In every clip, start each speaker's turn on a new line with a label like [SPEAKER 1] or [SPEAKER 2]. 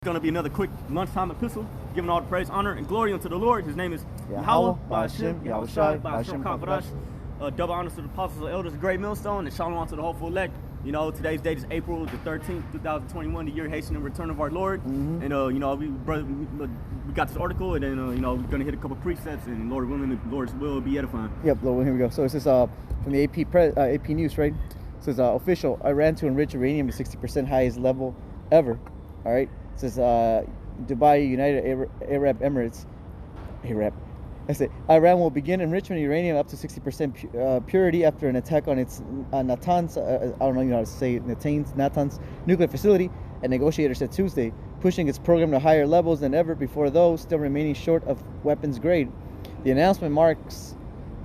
[SPEAKER 1] going to be another quick lunchtime epistle, giving all the praise, honor, and glory unto the Lord. His name is Yahweh, Ba'ashem, Yahushai, Ba'ashem Kafarash. Double honors to the apostles and elders of Great Millstone, and shalom to the hopeful elect. You know, today's date is April the 13th, 2021, the year hastening return of our Lord. And, you know, we got this article, and then, you know, we're going to hit a couple precepts, and Lord willing, the Lord's will be edifying.
[SPEAKER 2] Yep, Lord, here we go. So this is from the AP News, right? It says, official, Iran to enrich uranium to 60% highest level ever. All right? It says, Dubai, United Arab Emirates. I say, Iran will begin enrichment of uranium up to 60% purity after an attack on its Natanz, I don't know how to say it, Natanz nuclear facility, a negotiator said Tuesday, pushing its program to higher levels than ever before, though still remaining short of weapons grade. The announcement marks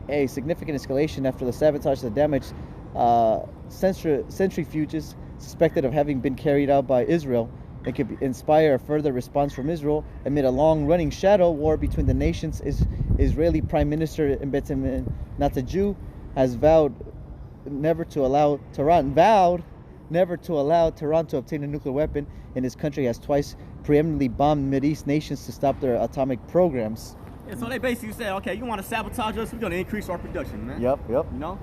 [SPEAKER 2] a significant escalation after the sabotage that damaged centrifuges suspected of having been carried out by Israel. It could inspire a further response from Israel amid a long-running shadow war between the nations. Israeli Prime Minister Benjamin Netanyahu has vowed never to allow Tehran to obtain a nuclear weapon, and his country has twice preeminently bombed Mideast nations to stop their atomic programs.
[SPEAKER 1] Yeah, so they basically said, okay, you want to sabotage us, we're going to increase our production, man.
[SPEAKER 2] Yep.
[SPEAKER 1] You know?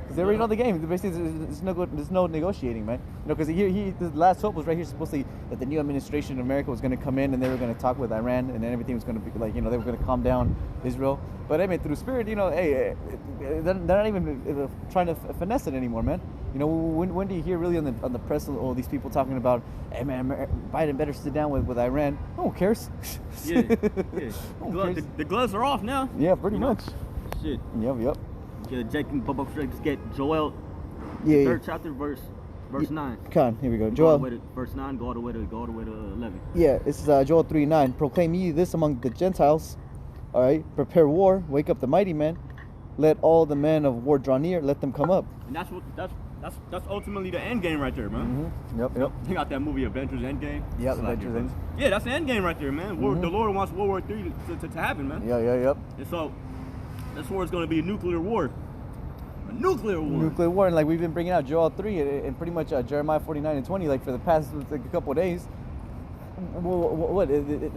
[SPEAKER 2] Because they already know the game. Basically, there's no negotiating, man. You know, because the last hope was right here supposedly that the new administration in America was going to come in and they were going to talk with Iran and then everything was going to be like, you know, they were going to calm down Israel. But I mean, through spirit, you know, hey, they're not even trying to finesse it anymore, man. You know, when do you hear really on the press all these people talking about, hey man, Biden better sit down with Iran? No one cares.
[SPEAKER 1] Yeah. The gloves are off now.
[SPEAKER 2] Yeah, pretty much.
[SPEAKER 1] Shit.
[SPEAKER 2] Yep.
[SPEAKER 1] Jake and Bubba just get Joel, third chapter, verse 9.
[SPEAKER 2] Come on, here we go. Joel,
[SPEAKER 1] verse 9, go all the way to 11.
[SPEAKER 2] Yeah, this is Joel 3:9. Proclaim ye this among the Gentiles. All right, prepare war, wake up the mighty men, let all the men of war draw near, let them come up.
[SPEAKER 1] And that's ultimately the end game right there, man.
[SPEAKER 2] Yep.
[SPEAKER 1] You got that movie Avengers Endgame.
[SPEAKER 2] Yeah, Avengers Endgame.
[SPEAKER 1] Yeah, that's the end game right there, man. The Lord wants World War III to happen, man.
[SPEAKER 2] Yep.
[SPEAKER 1] And so this war is going to be a nuclear war. Nuclear war,
[SPEAKER 2] and like we've been bringing out Joel 3 and pretty much Jeremiah 49 and 20 like for the past like a couple of days.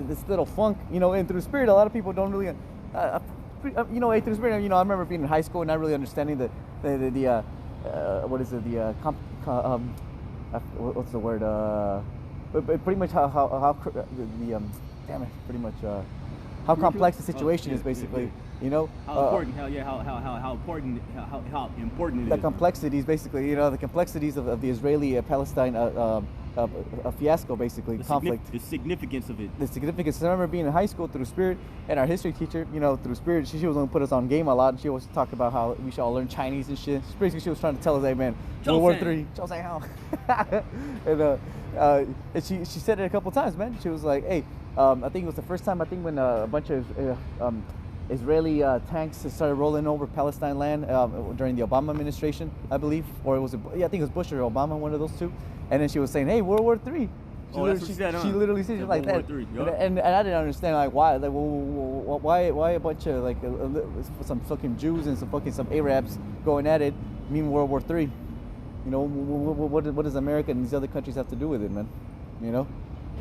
[SPEAKER 2] This little funk, you know, and through spirit, a lot of people don't really, you know, through spirit, you know, I remember being in high school and not really understanding what's the word? But pretty much how complex the situation is basically. You know,
[SPEAKER 1] how important it is.
[SPEAKER 2] The complexities, basically, you know, the complexities of the Israeli-Palestine fiasco, basically, conflict.
[SPEAKER 1] The significance of it.
[SPEAKER 2] The significance. I remember being in high school through spirit, and our history teacher, you know, through spirit, she was going to put us on game a lot, and she always talked about how we should all learn Chinese and shit. Basically, she was trying to tell us, hey, man, World War III, and she said it a couple times, man. She was like, hey, I think it was the first time, when a bunch of Israeli tanks started rolling over Palestine land during the Obama administration, I believe, or I think it was Bush or Obama, one of those two. And then she was saying, "Hey, World War III." She literally said it like that. And I didn't understand like why, like why a bunch of like some fucking Jews and some Arabs going at it mean World War III. You know, what does America and these other countries have to do with it, man? You know,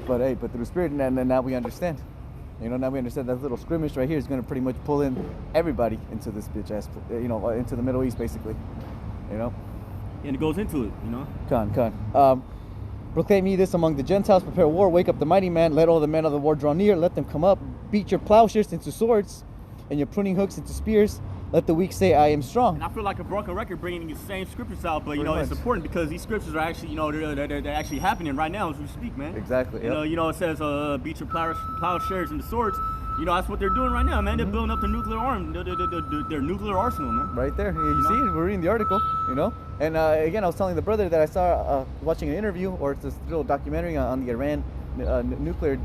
[SPEAKER 2] but through spirit, and now we understand. You know, now we understand that little skirmish right here is going to pretty much pull in everybody into this bitch ass, you know, into the Middle East, basically. You know?
[SPEAKER 1] And it goes into it, you know?
[SPEAKER 2] Con. Proclaim ye this among the Gentiles, prepare war, wake up the mighty man, let all the men of the war draw near, let them come up, beat your plowshares into swords, and your pruning hooks into spears. Let the weak say, I am strong.
[SPEAKER 1] And I feel like a broken record bringing the same scriptures out, but, you know, it's important because these scriptures are actually, you know, they're actually happening right now as we speak, man.
[SPEAKER 2] Exactly.
[SPEAKER 1] You know, it says, beat your plowshares into swords. You know, that's what they're doing right now, man. They're building up their nuclear their nuclear arsenal, man.
[SPEAKER 2] Right there. You see it? We're reading the article, you know? And again, I was telling the brother that I saw watching an interview, or it's this little documentary on the Iran nuclear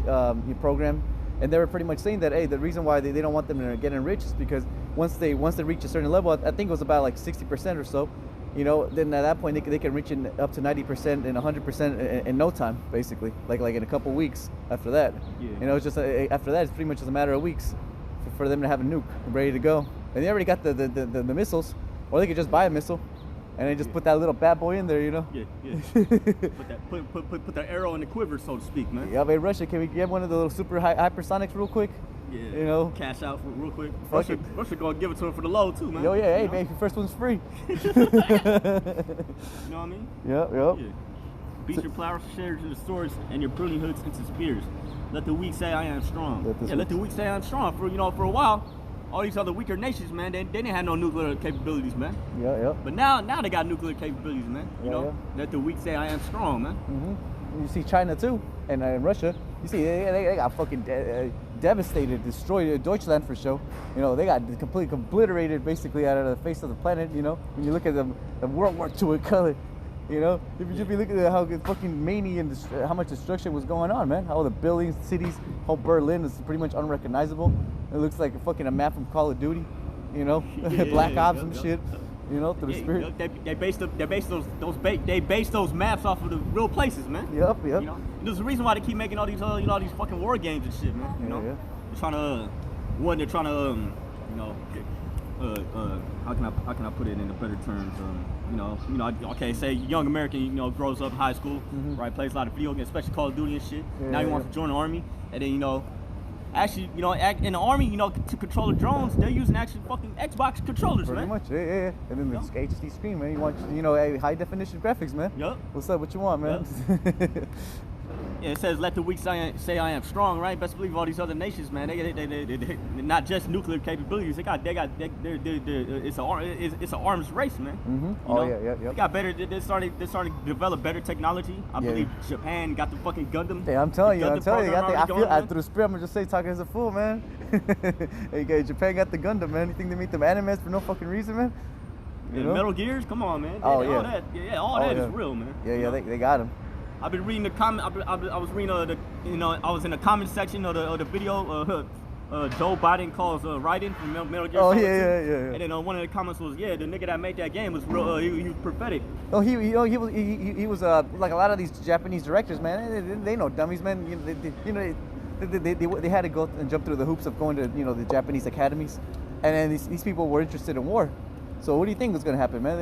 [SPEAKER 2] program. And they were pretty much saying that, hey, the reason why they don't want them to get enriched is because once they reach a certain level, I think it was about like 60% or so, you know, then at that point they can reach up to 90% and 100% in no time, basically, like in a couple weeks after that.
[SPEAKER 1] Yeah.
[SPEAKER 2] You know, it's just after that, it's pretty much just a matter of weeks for them to have a nuke ready to go. And they already got the missiles, or they could just buy a missile. and then just put that little bad boy in there, you know.
[SPEAKER 1] Yeah. put the arrow in the quiver, so to speak, man.
[SPEAKER 2] Yeah, hey Russia, can we get one of the little super hypersonics real quick?
[SPEAKER 1] Yeah.
[SPEAKER 2] You know,
[SPEAKER 1] cash out for real quick. Russia gonna give it to him for the low too, man.
[SPEAKER 2] Yo, yeah, hey, man, first one's free.
[SPEAKER 1] You know what I mean?
[SPEAKER 2] Yep.
[SPEAKER 1] Yeah. Beat your plowshares into swords and your pruning hoods into spears. Let the weak say I am strong. Let the weak say I am strong. For for a while, all these other weaker nations, man, they didn't have no nuclear capabilities, man.
[SPEAKER 2] Yeah.
[SPEAKER 1] But now they got nuclear capabilities, man. You know, let the weak say I am strong, man.
[SPEAKER 2] You see China too, and Russia. You see they got fucking devastated, destroyed Deutschland for sure. You know, they got completely obliterated basically out of the face of the planet. You know, when you look at the World War II color. You know, if you just be looking at how fucking mania and how much destruction was going on, man. How the buildings, cities, whole Berlin is pretty much unrecognizable. It looks like a map from Call of Duty, you know, Black Ops and shit. You know, through the spirit.
[SPEAKER 1] They based those maps off of the real places, man.
[SPEAKER 2] Yep.
[SPEAKER 1] You know, there's a reason why they keep making all these these fucking war games and shit, man. You know, they're trying to how can I put it in a better terms? Okay, say young American, grows up high school, right, plays a lot of video games, especially Call of Duty and shit. Now he wants to join the army, and then actually, in the army, to control the drones, they're using actually fucking Xbox controllers,
[SPEAKER 2] pretty
[SPEAKER 1] man.
[SPEAKER 2] much, yeah. And then the HD screen, man. You want, high definition graphics, man.
[SPEAKER 1] Yup.
[SPEAKER 2] What's up? What you want, man?
[SPEAKER 1] Yep. Yeah, it says, let the weak say I am strong, right? Best believe all these other nations, man. They not just nuclear capabilities. It's an arms race, man.
[SPEAKER 2] Yeah.
[SPEAKER 1] They got better. They're starting to develop better technology. I believe Japan got the fucking Gundam.
[SPEAKER 2] Hey, I'm telling you. I feel through the spirit. I'm just saying, talking as a fool, man. Hey, Japan got the Gundam, man. You think they make them animes for no fucking reason, man?
[SPEAKER 1] You know? Metal Gears, come on, man.
[SPEAKER 2] All
[SPEAKER 1] that is real, man.
[SPEAKER 2] Yeah, they got them.
[SPEAKER 1] I've been reading the comment. I was reading I was in the comment section of the video. Joe Biden calls Raiden from Metal Gear.
[SPEAKER 2] Oh yeah.
[SPEAKER 1] And then one of the comments was, the nigga that made that game was real. He was prophetic.
[SPEAKER 2] Oh, he was like a lot of these Japanese directors, man. They know dummies, man. They had to go and jump through the hoops of going to the Japanese academies, and then these people were interested in war. So what do you think was going to happen, man?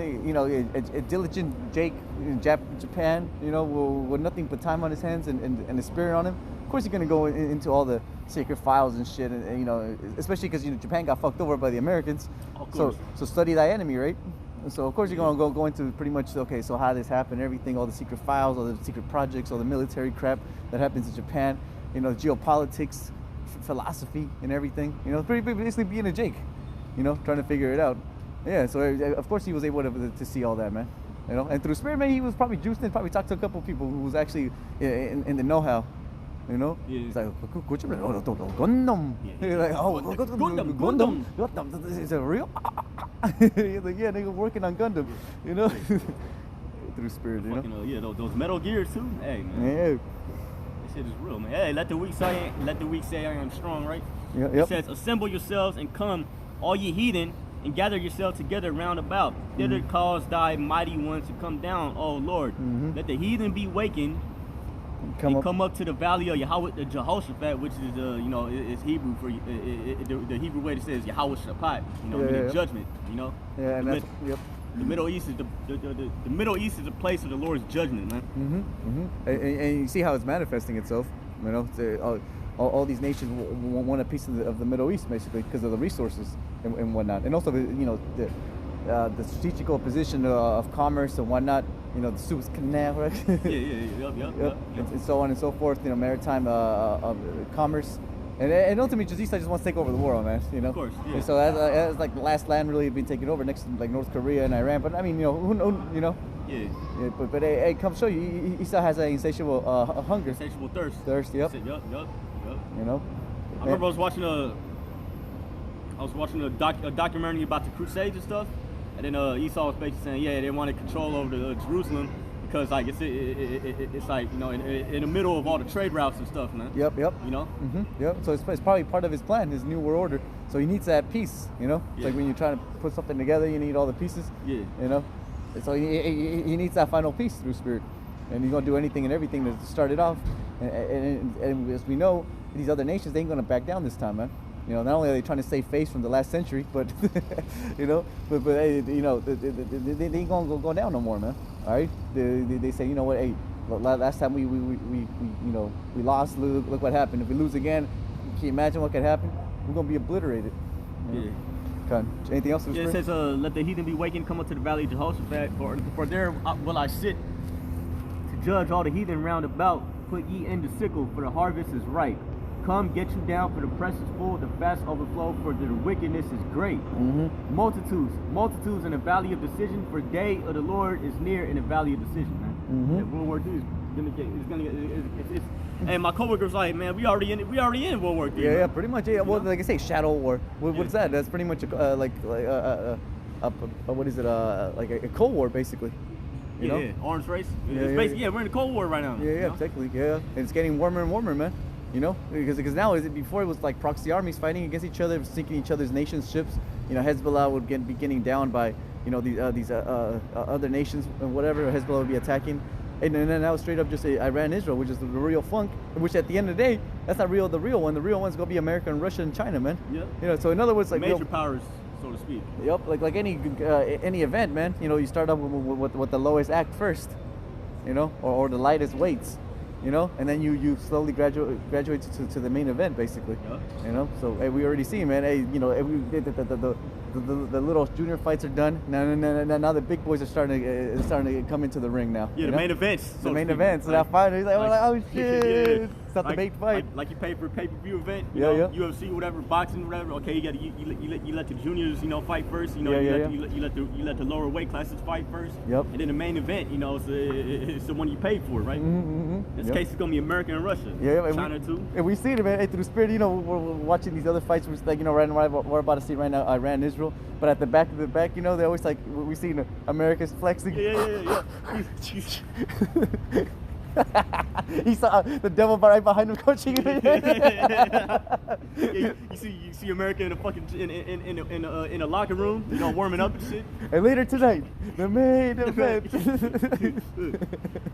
[SPEAKER 2] A diligent Jake in Japan, with nothing but time on his hands and the spirit on him. Of course, he's going to go into all the sacred files and shit, and especially because Japan got fucked over by the Americans. So study thy enemy, right? So of course you're going to go into pretty much so how this happened, everything, all the secret files, all the secret projects, all the military crap that happens in Japan. Geopolitics, philosophy, and everything. Basically being a Jake, trying to figure it out. Yeah, so of course he was able to see all that, man. And through spirit, man, he was probably juiced in. Probably talked to a couple of people who was actually in the know-how.
[SPEAKER 1] Yeah.
[SPEAKER 2] He's like, Gundam. He's like, Gundam. Is it real? He's like, yeah, nigga, working on Gundam. Through spirit,
[SPEAKER 1] those Metal Gears too. Hey, man.
[SPEAKER 2] Yeah.
[SPEAKER 1] This shit is real, man. Hey, let the weak say I am strong, right?
[SPEAKER 2] Yep.
[SPEAKER 1] It says, assemble yourselves and come, all ye heathen, and gather yourselves together round about. Thither cause thy mighty ones to come down, O Lord. Let the heathen be wakened and come up to the valley of Yahweh, the Jehoshaphat, which is is Hebrew for the Hebrew way that says Yahweh Shaphat, meaning judgment.
[SPEAKER 2] Yeah, and
[SPEAKER 1] the Middle East is the Middle East is the place of the Lord's judgment, man.
[SPEAKER 2] And you see how it's manifesting itself. All these nations want a piece of the Middle East, basically, because of the resources and whatnot, and also the strategical position of commerce and whatnot. The Suez Canal, right?
[SPEAKER 1] Yep.
[SPEAKER 2] And so on and so forth. Maritime commerce, and ultimately, just wants to take over the world, man.
[SPEAKER 1] Of course. Yeah.
[SPEAKER 2] And so that's like the last land really being taken over next to like North Korea and Iran. But I mean,
[SPEAKER 1] Yeah.
[SPEAKER 2] Yeah, but hey, come show you. He still has an insatiable hunger.
[SPEAKER 1] Insatiable thirst.
[SPEAKER 2] Yep.
[SPEAKER 1] Yep.
[SPEAKER 2] I
[SPEAKER 1] remember I was watching a documentary about the Crusades and stuff, and then Esau was basically saying, they wanted control over Jerusalem because like it's like in the middle of all the trade routes and stuff, man.
[SPEAKER 2] Yep. Yep. So it's probably part of his plan, his new world order. So he needs that piece, It's like when you're trying to put something together, you need all the pieces.
[SPEAKER 1] Yeah.
[SPEAKER 2] So he needs that final piece through spirit, and he's gonna do anything and everything to start it off. And as we know, these other nations, they ain't gonna back down this time, man. You know, not only are they trying to save face from the last century, but you know, but hey, you know, they ain't gonna go down no more, man. All right, they say, you know what, hey, last time we you know, we lost. Look what happened. If we lose again, can you imagine what could happen? We're gonna be obliterated. You know?
[SPEAKER 1] Yeah.
[SPEAKER 2] Okay. Anything else?
[SPEAKER 1] Yeah, it says, let the heathen be wakened, come up to the valley of Jehoshaphat, for there will I sit to judge all the heathen round about. Put ye in the sickle, for the harvest is ripe. Come, get you down, for the press is full, the fast overflow, for the wickedness is great. Multitudes in the valley of decision, for day of the Lord is near in the valley of decision, man. And World War II is gonna get, and my coworker's like, man, we already in World War III.
[SPEAKER 2] Yeah, pretty much. Yeah, well, like I say, shadow war. What's that? That's pretty much like what is it? Like a Cold War, basically. You know?
[SPEAKER 1] Arms race. We're in the Cold War right now.
[SPEAKER 2] Yeah, technically, yeah. And it's getting warmer and warmer, man. You know, because now before it was like proxy armies fighting against each other, sinking each other's nations' ships. You know, Hezbollah would be getting down by, you know, these other nations and whatever. Hezbollah would be attacking, and then now straight up just Iran, Israel, which is the real funk. Which at the end of the day, that's not real. The real one, the real one's gonna be America and Russia and China, man.
[SPEAKER 1] Yeah.
[SPEAKER 2] You know, so in other words, like
[SPEAKER 1] major powers, so to speak.
[SPEAKER 2] Yep. Like any event, man. You know, you start off with the lowest act first. You know, or the lightest weights. You know, and then you slowly graduate to the main event, basically. Yep. You know, so hey, we already see, man. Hey, you know, the little junior fights are done. Now the big boys are starting to come into the ring now.
[SPEAKER 1] Yeah, the main events.
[SPEAKER 2] The main events. So now finally, he's like, oh shit, it's not the bait fight.
[SPEAKER 1] Like you pay for a pay-per-view event. You
[SPEAKER 2] know,
[SPEAKER 1] UFC, whatever, boxing, whatever. Okay, you let the juniors, you know, fight first. You know, you let the lower weight classes fight first.
[SPEAKER 2] Yep.
[SPEAKER 1] And then the main event, you know, it's the one you paid for, right? In this case, it's gonna be America and Russia.
[SPEAKER 2] Yeah,
[SPEAKER 1] China too.
[SPEAKER 2] And we see it, man. Hey, through the spirit, you know, we're watching these other fights. We're like, you know, we're about to see right now Iran, Israel. But at the back, you know, they always like we see America's flexing.
[SPEAKER 1] Yeah.
[SPEAKER 2] He saw the devil right behind him coaching.
[SPEAKER 1] You see America in a fucking in a locker room, you know, warming up and shit.
[SPEAKER 2] And later tonight, the main event.
[SPEAKER 1] That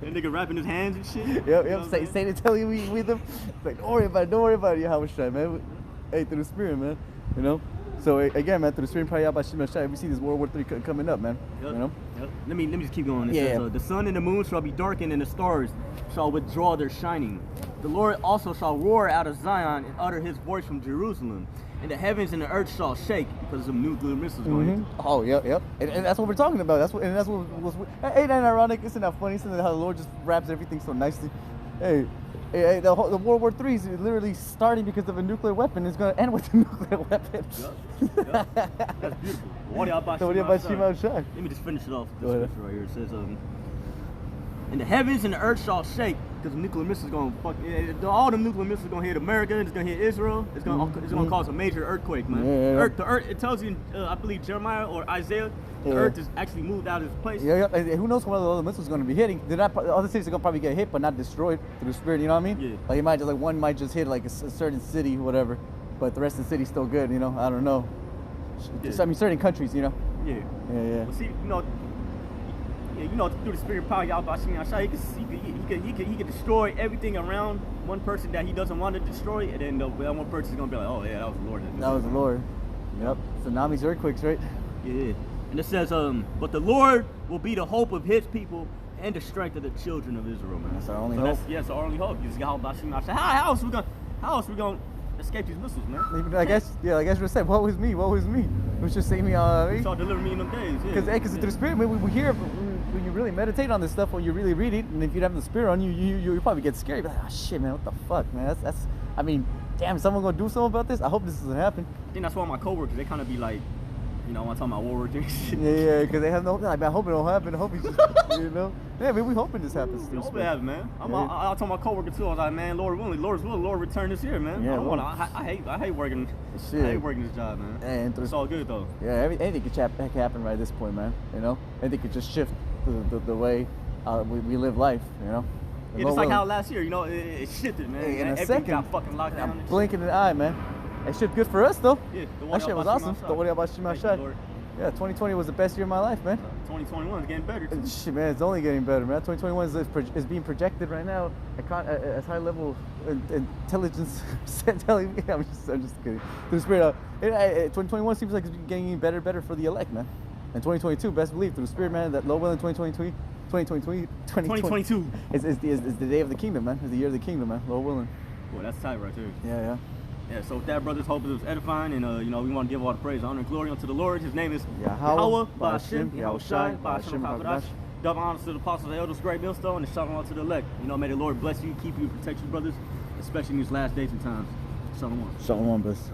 [SPEAKER 1] nigga rapping his hands and shit.
[SPEAKER 2] Yep. Say to tell you we with him. Like, don't worry about it. Yeah, how much time, man. Hey, through the spirit, man. You know. So again, man, through the spirit, probably about Shimashai, we see this World War III coming up, man.
[SPEAKER 1] Yep.
[SPEAKER 2] You know.
[SPEAKER 1] Yep. Let me just keep going. It says, the sun and the moon shall be darkened, and the stars shall withdraw their shining. The Lord also shall roar out of Zion and utter his voice from Jerusalem. And the heavens and the earth shall shake because of nuclear missiles going in.
[SPEAKER 2] Oh, yep. And that's what we're talking about. That's what ain't that ironic? Isn't that funny? Isn't that how the Lord just wraps everything so nicely? Hey, the World War III is literally starting because of a nuclear weapon. It's going to end with a nuclear weapon.
[SPEAKER 1] Yep. That's beautiful. Let me just finish it off with this scripture right here. It says, and the heavens and the earth shall shake because nuclear missiles going to fuck. All the nuclear missiles going to hit America. It's going to hit Israel. It's going to cause a major earthquake, man. The earth. It tells you, I believe Jeremiah or Isaiah. The earth is actually moved out of its place.
[SPEAKER 2] Yeah. Who knows what other missiles going to be hitting? Other cities are going to probably get hit, but not destroyed through the spirit. You know what I mean?
[SPEAKER 1] Yeah.
[SPEAKER 2] Like, you might just one might just hit like a certain city, whatever, but the rest of the city's still good. You know? I don't know. Yeah. I mean, certain countries. You know?
[SPEAKER 1] Yeah.
[SPEAKER 2] Well,
[SPEAKER 1] see, you know, through the spirit of power, he could destroy everything around one person that he doesn't want to destroy, and then that one person is gonna be like, oh yeah, that was the Lord.
[SPEAKER 2] That was the Lord. Yep. Tsunamis, earthquakes, right?
[SPEAKER 1] Yeah. And it says, but the Lord will be the hope of his people and the strength of the children of Israel, man.
[SPEAKER 2] That's our only hope.
[SPEAKER 1] That's our only hope. How else we gonna escape these missiles, man?
[SPEAKER 2] I guess you said, what was me? It was just saying me.
[SPEAKER 1] Y'all deliver me in them days.
[SPEAKER 2] Because through the spirit, we hear when you really meditate on this stuff, when you really read it, and if you have the spirit on you, you probably get scared. You're like, oh shit, man, what the fuck, man? That's. I mean, damn, someone gonna do something about this? I hope this doesn't happen.
[SPEAKER 1] I think that's why my coworkers, they kind of be like, you know, I'm talking about World War III shit.
[SPEAKER 2] Yeah, because they have no. Like, I hope it don't happen. I hope it's just, you know. Yeah, man, we hoping this happens.
[SPEAKER 1] I hope it happens, man. I told my coworker too. I was like, man, Lord's will, Lord return this year, man.
[SPEAKER 2] Yeah,
[SPEAKER 1] I hate working.
[SPEAKER 2] Shit.
[SPEAKER 1] I hate working this job, man.
[SPEAKER 2] And
[SPEAKER 1] it's all good though.
[SPEAKER 2] Yeah, anything could happen right at this point, man. You know, anything could just shift the way we live life. You know.
[SPEAKER 1] Yeah, just like how last year, you know, it shifted, man.
[SPEAKER 2] In a second,
[SPEAKER 1] got fucking locked down.
[SPEAKER 2] Blinking an eye, man. That shit good for us though.
[SPEAKER 1] Yeah,
[SPEAKER 2] that shit was awesome. Don't worry about Shimashai. Yeah, 2020 was the best year of my life, man.
[SPEAKER 1] 2021 is getting better too.
[SPEAKER 2] Shit, man, it's only getting better, man. 2021 is being projected right now at high level intelligence telling me. I'm just kidding. Through the spirit, 2021 seems like it's getting even better and better for the elect, man. And 2022, best believe through the spirit, man, that Lord willing, 2022 is the day of the kingdom, man. It's the year of the kingdom, man. Lord willing.
[SPEAKER 1] Boy, that's tight right there.
[SPEAKER 2] Yeah.
[SPEAKER 1] Yeah, so with that, brothers, hope it was edifying, and you know, we want to give all the praise, honor, and glory unto the Lord. His name is
[SPEAKER 2] Yahweh,
[SPEAKER 1] Ba'ashem,
[SPEAKER 2] Yahushai,
[SPEAKER 1] Ba'ashem HaKadosh. Double honors to the apostles, the elders, great millstone, and shalom to the elect. You know, may the Lord bless you, keep you, protect you, brothers, especially in these last days and times. Shalom.
[SPEAKER 2] Shalom, brothers.